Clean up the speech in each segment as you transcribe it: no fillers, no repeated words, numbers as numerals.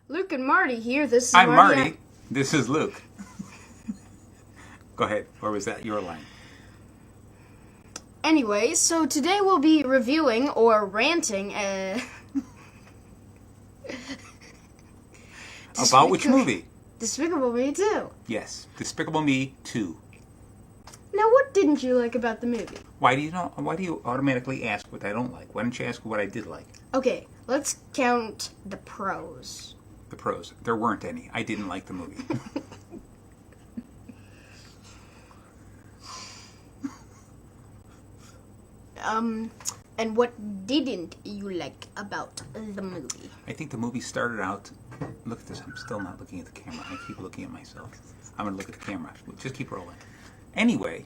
Luke and Marty here. This is I'm Marty. Marty. This is Luke. Go ahead. Or was that your line? Anyway, so today we'll be reviewing or ranting About which movie? Despicable Me 2. Yes, Despicable Me 2. Now, what didn't you like about the movie? Why do you automatically ask what I don't like? Why don't you ask what I did like? Okay, let's count the pros. The pros. There weren't any. I didn't like the movie. And what didn't you like about the movie? I think the movie started out... Look at this. I'm still not looking at the camera. I keep looking at myself. I'm going to look at the camera. Just keep rolling. Anyway,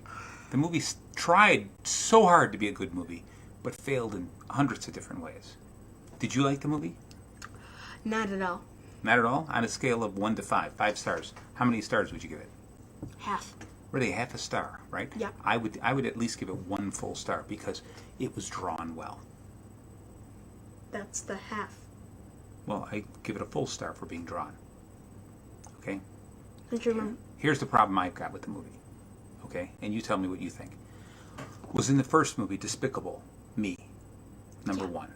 the movie tried so hard to be a good movie, but failed in hundreds of different ways. Did you like the movie? Not at all. Not at all? On a scale of 1 to 5, 5 stars. How many stars would you give it? Half. Really, half a star, right? Yeah. I would at least give it 1 full star because it was drawn well. That's the half. Well, I give it a full star for being drawn. Okay? Don't you remember? Here's the problem I've got with the movie. Okay? And you tell me what you think. Was in the first movie, Despicable Me, number 1.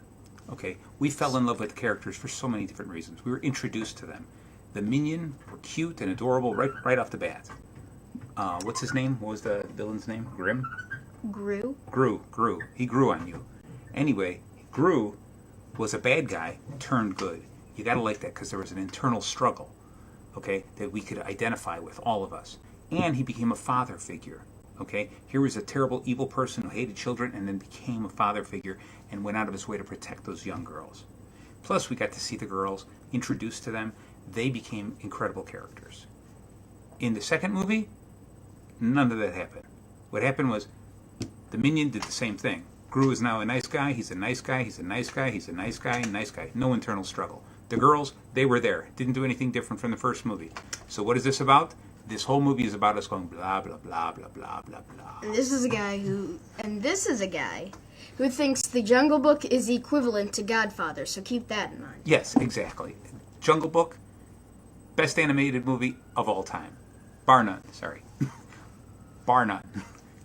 Okay? We fell in love with the characters for so many different reasons. We were introduced to them. The Minion were cute and adorable right off the bat. What's his name? What was the villain's name? Grim? Gru. Gru. He grew on you. Anyway, Gru was a bad guy turned good. You gotta like that because there was an internal struggle, okay, that we could identify with, all of us. And he became a father figure, okay? Here was a terrible, evil person who hated children and then became a father figure and went out of his way to protect those young girls. Plus, we got to see the girls, introduced to them. They became incredible characters. In the second movie, none of that happened. What happened was the Minion did the same thing. Gru is now a nice guy, he's a nice guy, he's a nice guy, he's a nice guy, nice guy. No internal struggle. The girls, they were there. Didn't do anything different from the first movie. So what is this about? This whole movie is about us going blah, blah, blah, blah, blah, blah, blah. And this is a guy who thinks the Jungle Book is equivalent to Godfather, so keep that in mind. Yes, exactly. Jungle Book, best animated movie of all time. Bar none, sorry. Bar none.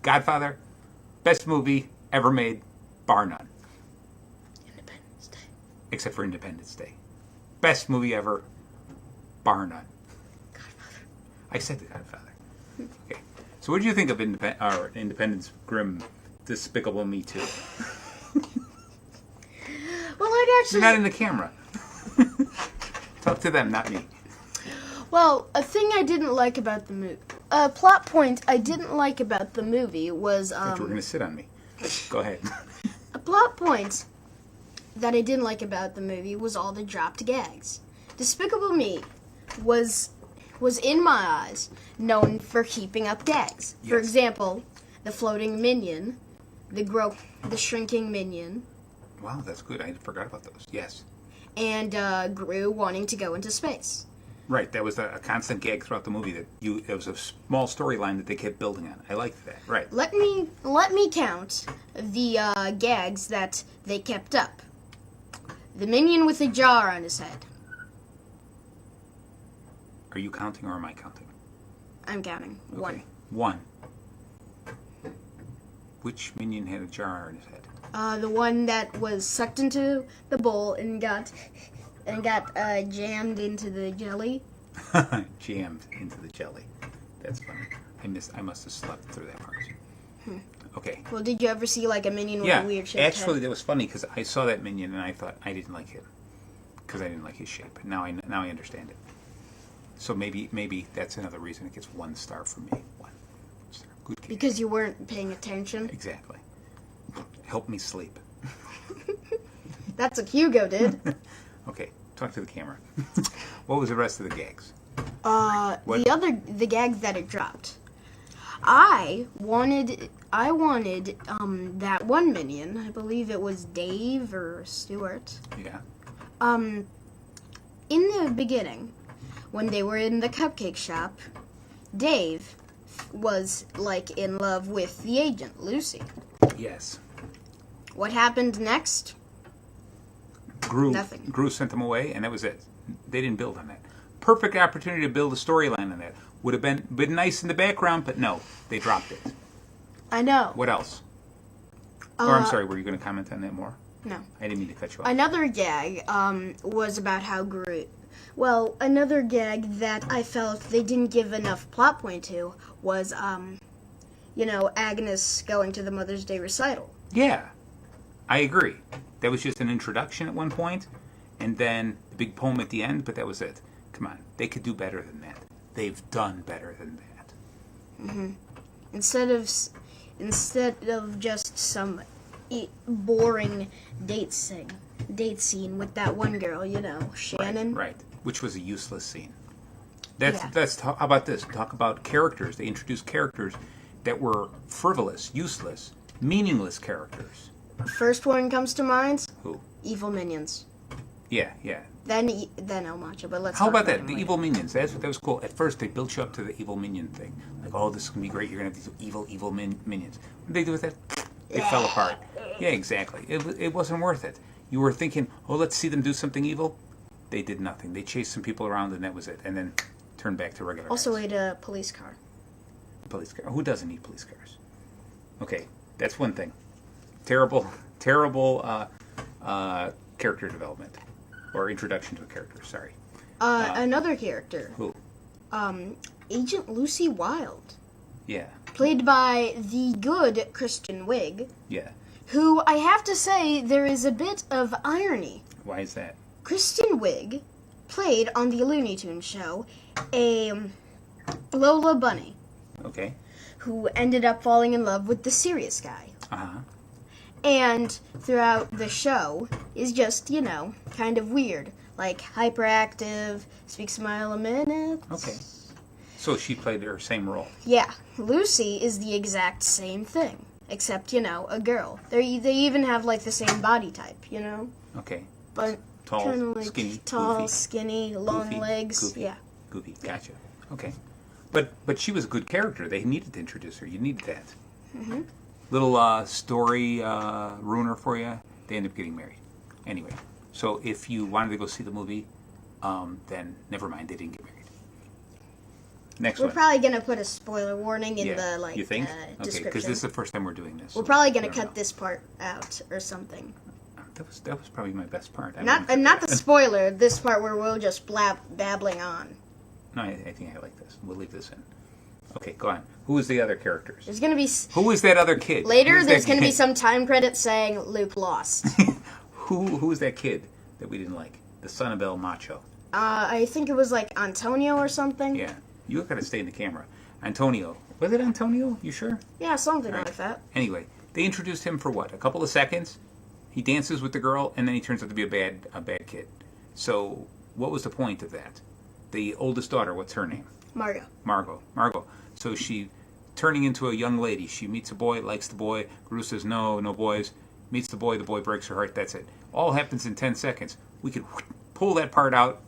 Godfather, best movie ever made, bar none. Independence Day. Except for Independence Day. Best movie ever, bar none. Godfather. I said The Godfather. Okay. So what did you think of Independence Grim, Despicable Me 2? Well, I'd actually... You're not in the camera. Talk to them, not me. Well, a thing I didn't like about the movie... A plot point I didn't like about the movie was... I thought you were going to sit on me. Go ahead. A plot point that I didn't like about the movie was all the dropped gags. Despicable Me was in my eyes known for keeping up gags. Yes. For example, the floating minion, the shrinking minion, Wow, that's good. I forgot about those. Yes. and Gru wanting to go into space. Right, that was a constant gag throughout the movie. It was a small storyline that they kept building on. I liked that. Right. Let me count the gags that they kept up. The minion with a jar on his head. Are you counting or am I counting? I'm counting. Okay. One. 1. Which minion had a jar on his head? The one that was sucked into the bowl and got jammed into the jelly. Jammed into the jelly. That's funny. I must have slept through that part. Okay. Well, did you ever see like a minion with Yeah, a weird shape? actually, that was funny because I saw that minion and I thought I didn't like him because I didn't like his shape. Now I understand it. So maybe that's another reason it gets 1 star from me. 1 star. Good kid. Because you weren't paying attention. Exactly. Help me sleep. That's what Hugo did. Okay, talk to the camera. What was the rest of the gags? What? The gags that it dropped. I wanted that one minion. I believe it was Dave or Stuart. Yeah. In the beginning, when they were in the cupcake shop, Dave was like in love with the agent, Lucy. Yes. What happened next? Gru Nothing. Gru sent them away, and that was it. They didn't build on that. Perfect opportunity to build a storyline on that. Would have been nice in the background, but no, they dropped it. I know. What else? Or I'm sorry, were you going to comment on that more? No. I didn't mean to cut you off. Another gag was about how Groot. Well, another gag that I felt they didn't give enough plot point to was, Agnes going to the Mother's Day recital. Yeah, I agree. That was just an introduction at one point, and then the big poem at the end, but that was it. Come on, they could do better than that. They've done better than that. Mm-hmm. Instead of just some boring date scene with that one girl, Shannon. Right. Which was a useless scene. How about this? Talk about characters. They introduced characters that were frivolous, useless, meaningless characters. First one comes to mind. Who? Evil minions. Yeah. Then El Macho, but let's. How about that? The evil minions. That was cool. At first, they built you up to the evil minion thing. Like, oh, this is gonna be great. You're gonna have these evil minions. What did they do with that? They fell apart. Yeah, exactly. It wasn't worth it. You were thinking, oh, let's see them do something evil. They did nothing. They chased some people around, and that was it. And then turned back to regular. Also, guys. ate a police car. Police car. Who doesn't need police cars? Okay, that's one thing. Terrible character development. Or introduction to a character, sorry. Another character. Who? Agent Lucy Wilde. Yeah. Played by the good Kristen Wiig. Yeah. Who, I have to say, there is a bit of irony. Why is that? Kristen Wiig played on the Looney Tunes show a Lola Bunny. Okay. Who ended up falling in love with the serious guy. Uh-huh. And throughout the show is just, kind of weird. Like, hyperactive, speaks a mile a minute. Okay. So she played her same role. Yeah. Lucy is the exact same thing. Except, a girl. They even have, the same body type, Okay. But tall, kind of skinny, tall, goofy. skinny, long Goofy, legs. Goofy. Yeah. Goofy. Gotcha. Okay. But she was a good character. They needed to introduce her. You needed that. Mm-hmm. Little story ruiner for you. They end up getting married. Anyway, so if you wanted to go see the movie, then never mind. They didn't get married. Next We're one. probably going to put a spoiler warning in the, you think? description. Okay, because this is the first time we're doing this. We're probably going to cut this part out or something. That was probably my best part. Not the spoiler, this part where we'll just babbling on. No, I think I like this. We'll leave this in. Okay, go on. Who is the other characters? There's going to be... Who is that other kid? Later, there's going to be some time credits saying Luke lost. Who is that kid that we didn't like? The son of El Macho. I think it was Antonio or something. Yeah. You gotta stay in the camera. Antonio. Was it Antonio? You sure? Yeah, something right. like that. Anyway, they introduced him for what? A couple of seconds? He dances with the girl, and then he turns out to be a bad kid. So, what was the point of that? The oldest daughter, what's her name? Margot. So she, turning into a young lady, she meets a boy, likes the boy, Gru says no boys, meets the boy breaks her heart, that's it. All happens in 10 seconds. We could pull that part out.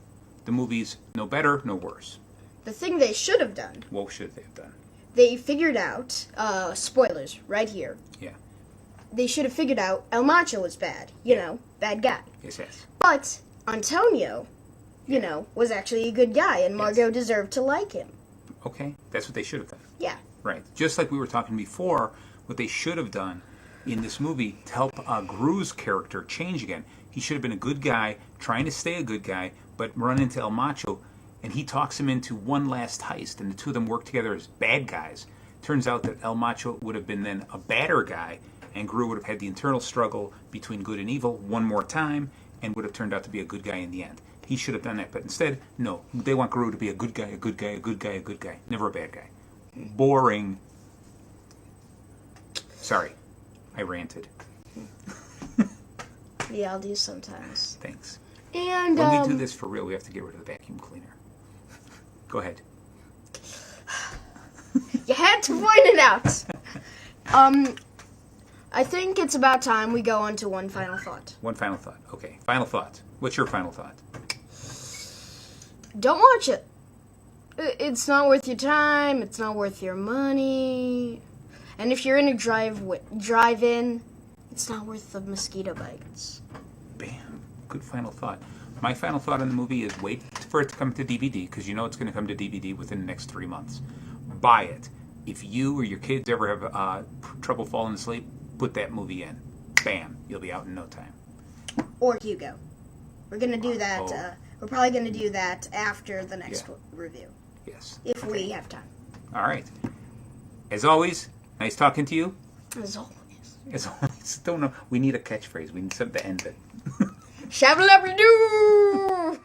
The movie's no better, no worse. The thing they should have done. What should they have done? They figured out, spoilers, right here. Yeah. They should have figured out El Macho was bad. Bad guy. Yes. But Antonio, was actually a good guy, and Margot deserved to like him. Okay, that's what they should have done. Yeah. Right. Just like we were talking before, what they should have done in this movie to help Gru's character change again. He should have been a good guy, trying to stay a good guy, but run into El Macho, and he talks him into one last heist, and the two of them work together as bad guys. Turns out that El Macho would have been then a badder guy, and Gru would have had the internal struggle between good and evil one more time, and would have turned out to be a good guy in the end. He should have done that, but instead, no. They want Gru to be a good guy, never a bad guy. Boring. Sorry, I ranted. Yeah, I'll do sometimes. Thanks. And when we do this for real, we have to get rid of the vacuum cleaner. Go ahead. You had to point it out. I think it's about time we go on to one final thought. One final thought. Okay. Final thought. What's your final thought? Don't watch it. It's not worth your time. It's not worth your money. And if you're in a drive-in, it's not worth the mosquito bites. Bam. Good final thought. my final thought on the movie is wait for it to come to DVD, because you know it's going to come to DVD within the next 3 months. Buy it. If you or your kids ever have trouble falling asleep, put that movie in. Bam, you'll be out in no time. Or Hugo. We're gonna do that. Oh. We're probably gonna do that after the next review, Yes. if we have time. All right. As always, nice talking to you. As always. As always, don't know. We need a catchphrase. We need something to end it. Shabba-labba-doo!